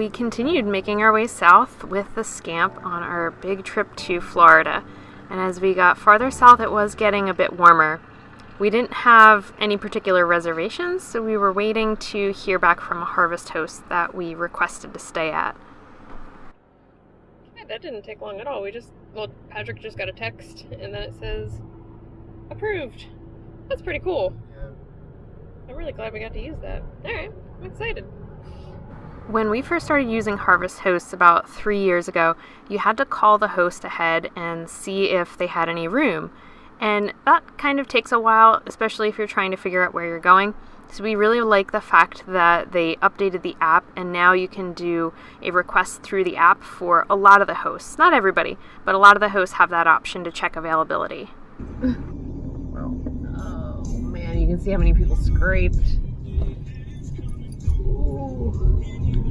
we continued making our way south with the Scamp on our big trip to Florida. And as we got farther south, it was getting a bit warmer. We didn't have any particular reservations, so we were waiting to hear back from a harvest host that we requested to stay at. Yeah, that didn't take long at all. Patrick just got a text, and then it says, approved. That's pretty cool. Yeah. I'm really glad we got to use that. All right, I'm excited. When we first started using harvest hosts about 3 years ago, you had to call the host ahead and see if they had any room. And that kind of takes a while, especially if you're trying to figure out where you're going. So we really like the fact that they updated the app, and now you can do a request through the app for a lot of the hosts. Not everybody, but a lot of the hosts have that option to check availability. Wow. Oh man, you can see how many people scraped. Ooh.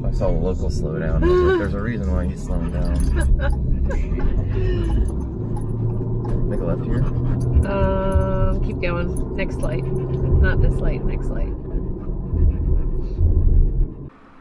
I saw a local slow down. I was like, there's a reason why he's slowing down. Make a left here? Keep going. Next light. Not this light, next light.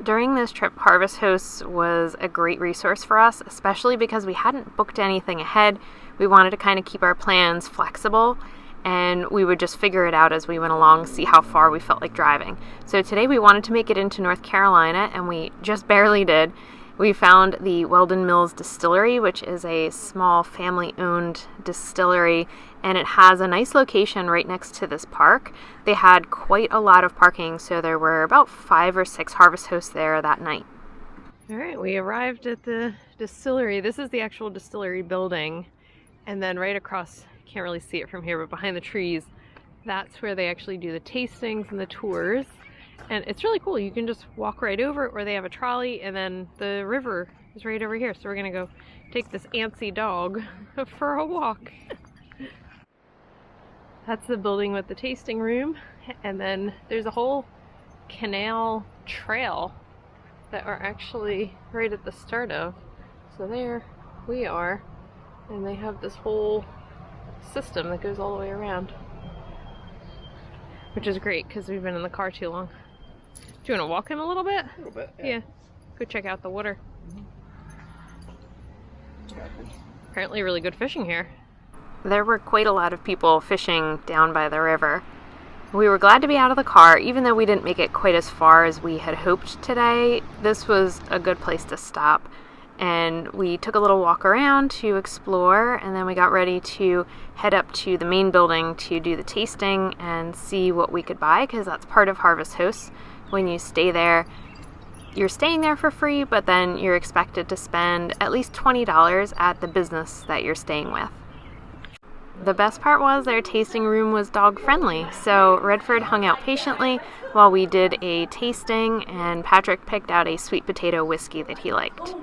During this trip, Harvest Hosts was a great resource for us, especially because we hadn't booked anything ahead. We wanted to kind of keep our plans flexible, and we would just figure it out as we went along, see how far we felt like driving. So today we wanted to make it into North Carolina, and we just barely did. We found the Weldon Mills Distillery, which is a small family-owned distillery, and it has a nice location right next to this park. They had quite a lot of parking, so there were about 5 or 6 harvest hosts there that night. All right, we arrived at the distillery. This is the actual distillery building, and then right across, can't really see it from here, but behind the trees, that's where they actually do the tastings and the tours. And it's really cool. You can just walk right over, or they have a trolley, and then the river is right over here. So we're gonna go take this antsy dog for a walk. That's the building with the tasting room, and then there's a whole canal trail that we're actually right at the start of. So there we are, and they have this whole system that goes all the way around, which is great because we've been in the car too long. Do you want to walk him a little bit? A little bit, Yeah. Go check out the water. Apparently really good fishing here. There were quite a lot of people fishing down by the river. We were glad to be out of the car, even though we didn't make it quite as far as we had hoped today. This was a good place to stop. And we took a little walk around to explore, and then we got ready to head up to the main building to do the tasting and see what we could buy, because that's part of Harvest Hosts. When you stay there, you're staying there for free, but then you're expected to spend at least $20 at the business that you're staying with. The best part was their tasting room was dog friendly, so Redford hung out patiently while we did a tasting, and Patrick picked out a sweet potato whiskey that he liked.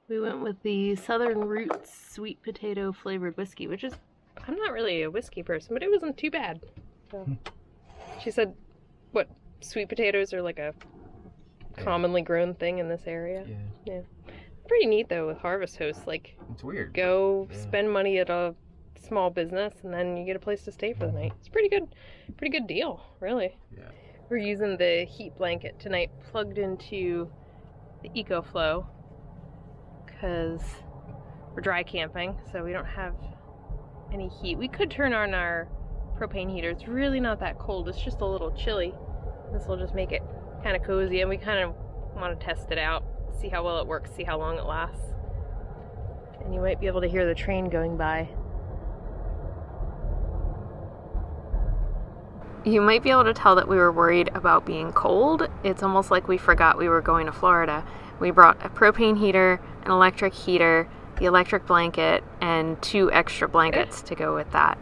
We went with the Southern Roots sweet potato flavored whiskey, which is, I'm not really a whiskey person, but it wasn't too bad. So, she said, what, sweet potatoes are like a commonly grown thing in this area? Yeah. Pretty neat though with Harvest Hosts, like, it's weird. Go spend money at a small business and then you get a place to stay for the night. It's pretty good deal, really. Yeah. We're using the heat blanket tonight plugged into the EcoFlow, because we're dry camping, so we don't have any heat. We could turn on our propane heater. It's really not that cold. It's just a little chilly. This will just make it kind of cozy, and we kind of want to test it out, see how well it works, see how long it lasts. And you might be able to hear the train going by. You might be able to tell that we were worried about being cold. It's almost like we forgot we were going to Florida. We brought a propane heater, an electric heater, the electric blanket, and 2 extra blankets to go with that.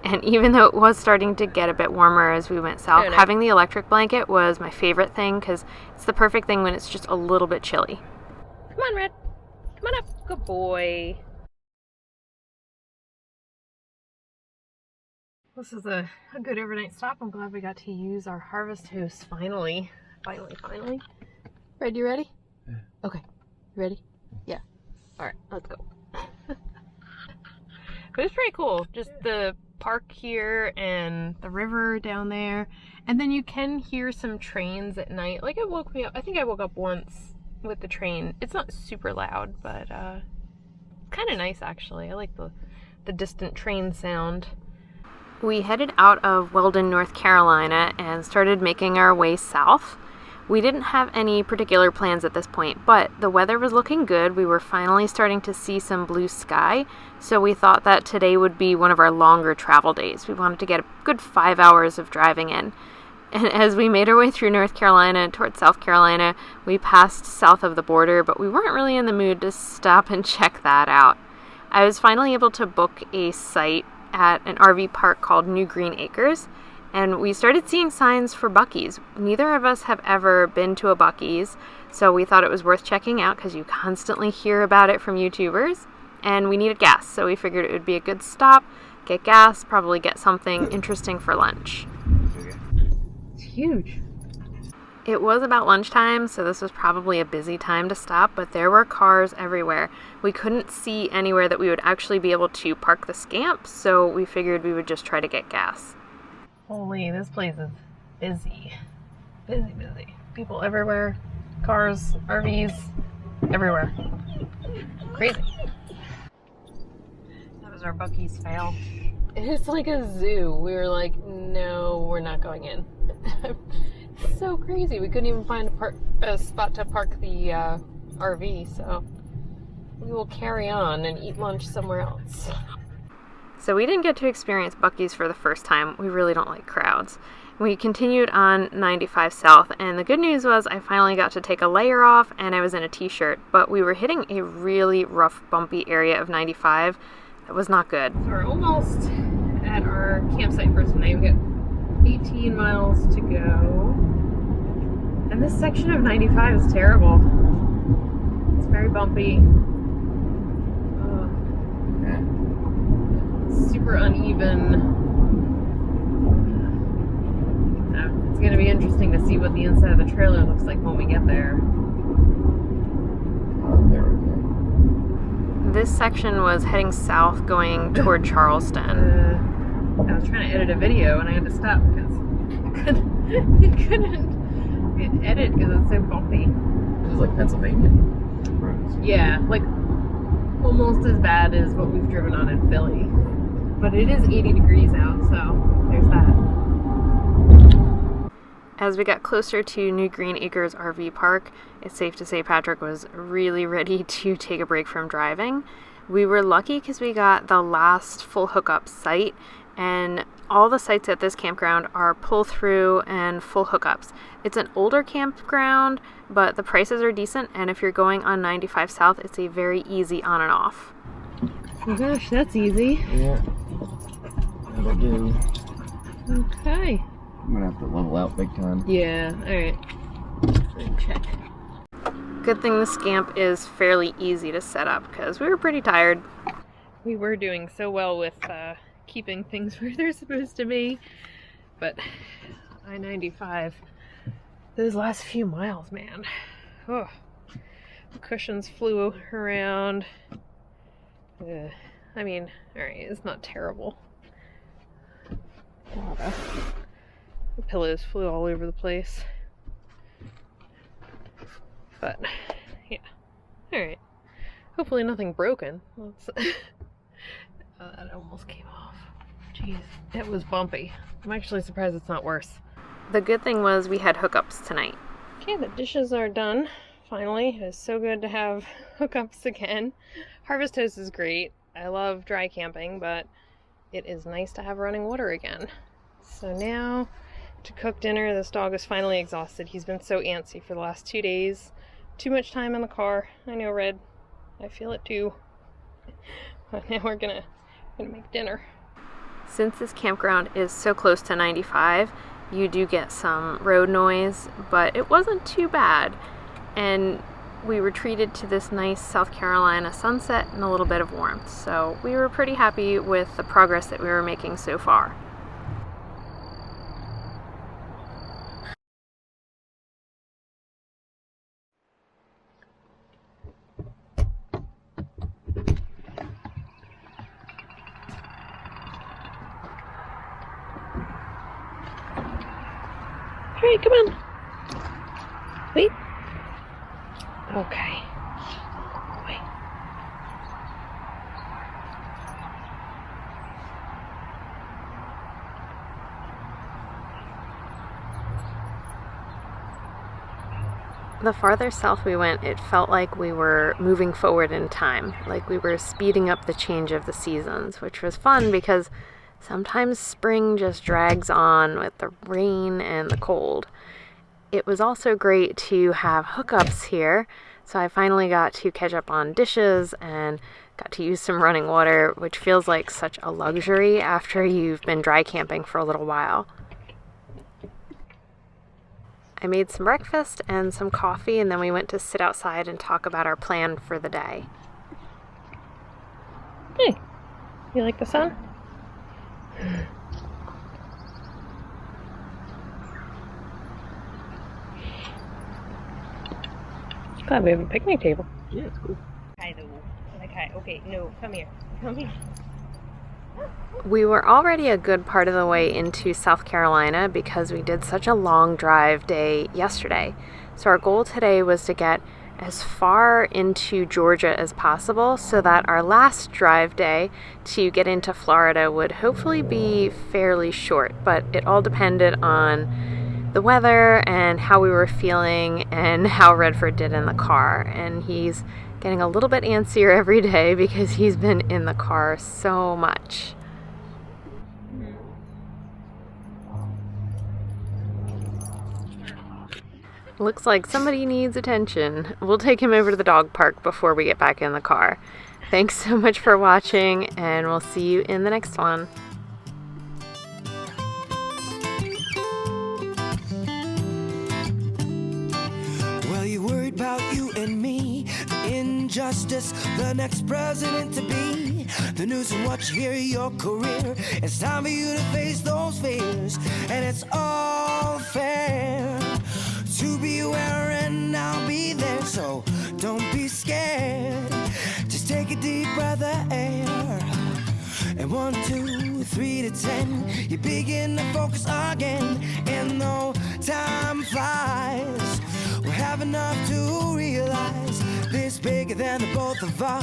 And even though it was starting to get a bit warmer as we went south, having the electric blanket was my favorite thing, because it's the perfect thing when it's just a little bit chilly. Come on, Red. Come on up. Good boy. This is a good overnight stop. I'm glad we got to use our Harvest Host finally. Finally. Red, you ready? Yeah. Okay. You ready? Yeah. Alright, let's go. But it's pretty cool. Just the park here and the river down there. And then you can hear some trains at night. Like, it woke me up. I think I woke up once with the train. It's not super loud, but kind of nice actually. I like the distant train sound. We headed out of Weldon, North Carolina and started making our way south. We didn't have any particular plans at this point, but the weather was looking good. We were finally starting to see some blue sky, so we thought that today would be one of our longer travel days. We wanted to get a good 5 hours of driving in. And as we made our way through North Carolina towards South Carolina, we passed south of the border, but we weren't really in the mood to stop and check that out. I was finally able to book a site at an RV park called New Green Acres, and we started seeing signs for Buc-ee's. Neither of us have ever been to a Buc-ee's, so we thought it was worth checking out because you constantly hear about it from YouTubers, and we needed gas, so we figured it would be a good stop, get gas, probably get something interesting for lunch. It's huge. It was about lunchtime, so this was probably a busy time to stop, but there were cars everywhere. We couldn't see anywhere that we would actually be able to park the Scamp, so we figured we would just try to get gas. Holy, this place is busy. Busy, busy. People everywhere. Cars, RVs, everywhere. Crazy. That was our Buc-ee's fail. It's like a zoo. We were like, no, we're not going in. So crazy. We couldn't even find a spot to park the RV, so we will carry on and eat lunch somewhere else. So we didn't get to experience Buc-ee's for the first time. We really don't like crowds. We continued on 95 South, and the good news was I finally got to take a layer off and I was in a t-shirt, but we were hitting a really rough, bumpy area of 95 that was not good. So we're almost at our campsite for tonight. We got 18 miles to go. And this section of 95 is terrible. It's very bumpy. Super uneven. It's going to be interesting to see what the inside of the trailer looks like when we get there. There we go. This section was heading south going toward Charleston. I was trying to edit a video and I had to stop because you couldn't edit because it's so bumpy. This is like Pennsylvania roads. Yeah, like almost as bad as what we've driven on in Philly. But it is 80 degrees out, so there's that. As we got closer to New Green Acres RV Park, it's safe to say Patrick was really ready to take a break from driving. We were lucky because we got the last full hookup site, and all the sites at this campground are pull-through and full hookups. It's an older campground, but the prices are decent, and if you're going on 95 South, it's a very easy on and off. Oh gosh, that's easy. Yeah. That'll do. Okay. I'm gonna have to level out big time. Yeah, alright. Check. Good thing the Scamp is fairly easy to set up because we were pretty tired. We were doing so well with keeping things where they're supposed to be, but I-95, those last few miles, man. Oh, the cushions flew around. I mean, alright, it's not terrible. The pillows flew all over the place. But, yeah. Alright. Hopefully nothing broken. That almost came off. Jeez, it was bumpy. I'm actually surprised it's not worse. The good thing was we had hookups tonight. Okay, the dishes are done. Finally, it is so good to have hookups again. Harvest Toast is great. I love dry camping, but it is nice to have running water again. So now, to cook dinner, this dog is finally exhausted. He's been so antsy for the last 2 days. Too much time in the car. I know, Red. I feel it too. But now we're gonna make dinner. Since this campground is so close to 95, you do get some road noise, but it wasn't too bad. And we were treated to this nice South Carolina sunset and a little bit of warmth. So we were pretty happy with the progress that we were making so far. Okay, come on. Wait. Okay. Wait. The farther south we went, it felt like we were moving forward in time, like we were speeding up the change of the seasons, which was fun because sometimes spring just drags on with the rain and the cold. It was also great to have hookups here, so I finally got to catch up on dishes and got to use some running water, which feels like such a luxury after you've been dry camping for a little while. I made some breakfast and some coffee, and then we went to sit outside and talk about our plan for the day. Hey, you like the sun? Glad we have a picnic table. Yeah, it's cool. Okay, no, come here. We were already a good part of the way into South Carolina because we did such a long drive day yesterday. So our goal today was to get as far into Georgia as possible so that our last drive day to get into Florida would hopefully be fairly short, but it all depended on the weather and how we were feeling and how Redford did in the car. And he's getting a little bit antsier every day because he's been in the car so much. Looks like somebody needs attention. We'll take him over to the dog park before we get back in the car. Thanks so much for watching, and we'll see you in the next one. Well, you worried about you and me, the injustice, the next president to be, the news and what you hear, your career. It's time for you to face those fears, and it's all fair to be aware, and I'll be there, so don't be scared. Just take a deep breath of air, and 1, 2, 3 to 10, you begin to focus again, and though time flies, we'll have enough to realize this bigger than the both of us.